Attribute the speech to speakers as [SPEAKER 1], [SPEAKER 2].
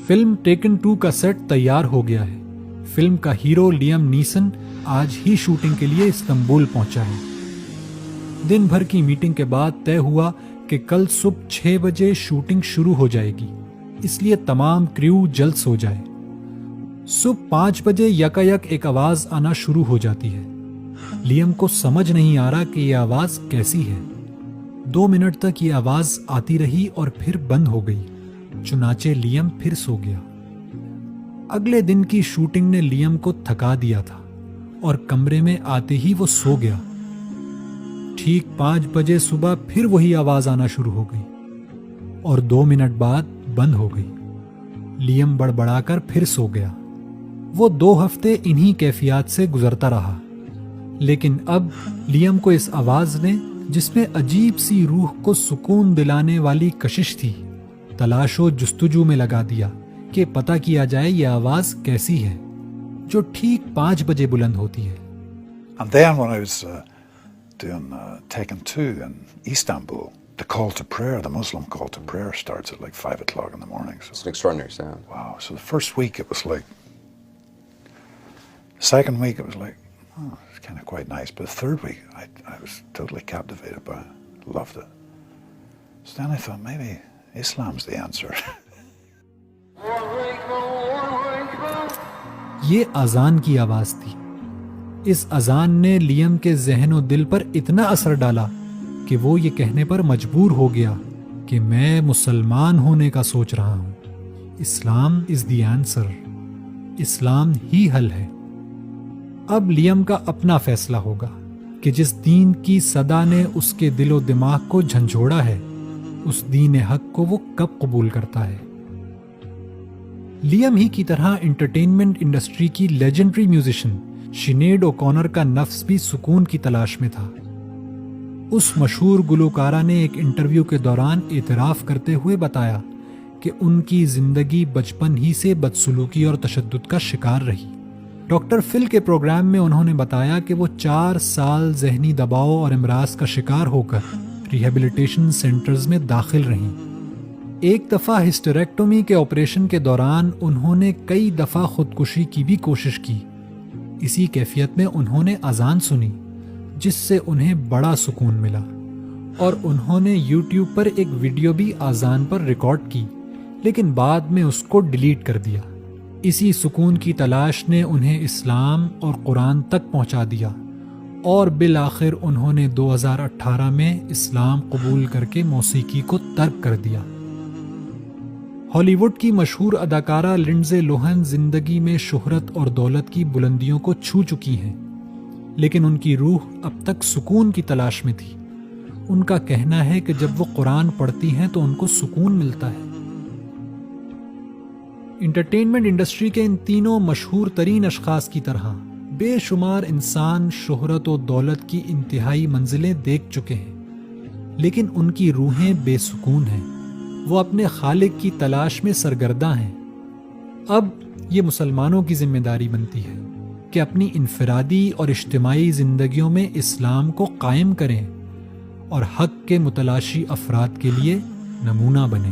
[SPEAKER 1] Film taken 2 کا set تیار ہو گیا ہے۔ فلم کا ہیرو لیام نیسن آج ہی شوٹنگ کے لیے استنبول پہنچا ہے۔ دن بھر کی میٹنگ کے بعد طے ہوا کہ کل صبح 6 بجے شوٹنگ شروع ہو جائے گی، اس لیے تمام کریو جلد سو جائے۔ صبح 5 بجے یکایک ایک آواز آنا شروع ہو جاتی ہے۔ لیام کو سمجھ نہیں آ رہا کہ یہ آواز کیسی ہے۔ 2 منٹ تک یہ آواز آتی رہی اور پھر بند ہو گئی، چنانچہ لیام پھر سو گیا۔ اگلے دن کی شوٹنگ نے لیام کو تھکا دیا تھا اور کمرے میں آتے ہی وہ سو گیا۔ ٹھیک 5 بجے صبح پھر وہی آواز آنا شروع ہو گئی اور 2 منٹ بعد بند ہو گئی۔ لیام بڑبڑا کر پھر سو گیا۔ وہ 2 ہفتے انہی کیفیات سے گزرتا رہا، لیکن اب لیام کو اس آواز نے، جس میں عجیب سی روح کو سکون دلانے والی کشش تھی، تلاش و جستجو میں لگا دیا کہ پتہ کیا جائے یہ آواز کیسی ہے، جو ٹھیک 5 بجے بلند ہوتی ہے۔
[SPEAKER 2] And then when I was doing Taken 2 in Istanbul, the call to prayer, the Muslim call to prayer starts at like 5 o'clock in the morning. So,
[SPEAKER 3] it's an extraordinary sound.
[SPEAKER 2] Wow. So the first week it was like, the second week it was like, oh, it's kind of quite nice. But the third week I was totally captivated by it. Loved it. So then I thought maybe Islam's the answer.
[SPEAKER 1] یہ اذان کی آواز تھی۔ اس اذان نے Liam کے ذہن و دل پر اتنا اثر ڈالا کہ وہ یہ کہنے پر مجبور ہو گیا کہ میں مسلمان ہونے کا سوچ رہا ہوں۔ اسلام از دی آنسر، اسلام ہی حل ہے۔ اب لیام کا اپنا فیصلہ ہوگا کہ جس دین کی صدا نے اس کے دل و دماغ کو جھنجھوڑا ہے، اس دین حق کو وہ کب قبول کرتا ہے۔ لیام ہی کی طرح انٹرٹینمنٹ انڈسٹری کی لیجنڈری میوزیشین شینیڈ اوکونر کا نفس بھی سکون کی تلاش میں تھا۔ اس مشہور گلوکارہ نے ایک انٹرویو کے دوران اعتراف کرتے ہوئے بتایا کہ ان کی زندگی بچپن ہی سے بدسلوکی اور تشدد کا شکار رہی۔ ڈاکٹر فل کے پروگرام میں انہوں نے بتایا کہ وہ 4 سال ذہنی دباؤ اور امراض کا شکار ہو کر ریہیبلیٹیشن سینٹرز میں داخل رہیں۔ ایک دفعہ ہسٹریکٹومی کے آپریشن کے دوران انہوں نے کئی دفعہ خودکشی کی بھی کوشش کی۔ اسی کیفیت میں انہوں نے اذان سنی، جس سے انہیں بڑا سکون ملا، اور انہوں نے یوٹیوب پر ایک ویڈیو بھی اذان پر ریکارڈ کی، لیکن بعد میں اس کو ڈیلیٹ کر دیا۔ اسی سکون کی تلاش نے انہیں اسلام اور قرآن تک پہنچا دیا، اور بالآخر انہوں نے 2018 میں اسلام قبول کر کے موسیقی کو ترک کر دیا۔ ہالی ووڈ کی مشہور اداکارہ لنڈزے لوہن زندگی میں شہرت اور دولت کی بلندیوں کو چھو چکی ہیں، لیکن ان کی روح اب تک سکون کی تلاش میں تھی۔ ان کا کہنا ہے کہ جب وہ قرآن پڑھتی ہیں تو ان کو سکون ملتا ہے۔ انٹرٹینمنٹ انڈسٹری کے ان تینوں مشہور ترین اشخاص کی طرح بے شمار انسان شہرت و دولت کی انتہائی منزلیں دیکھ چکے ہیں، لیکن ان کی روحیں بے سکون ہیں۔ وہ اپنے خالق کی تلاش میں سرگرداں ہیں۔ اب یہ مسلمانوں کی ذمہ داری بنتی ہے کہ اپنی انفرادی اور اجتماعی زندگیوں میں اسلام کو قائم کریں اور حق کے متلاشی افراد کے لیے نمونہ بنیں۔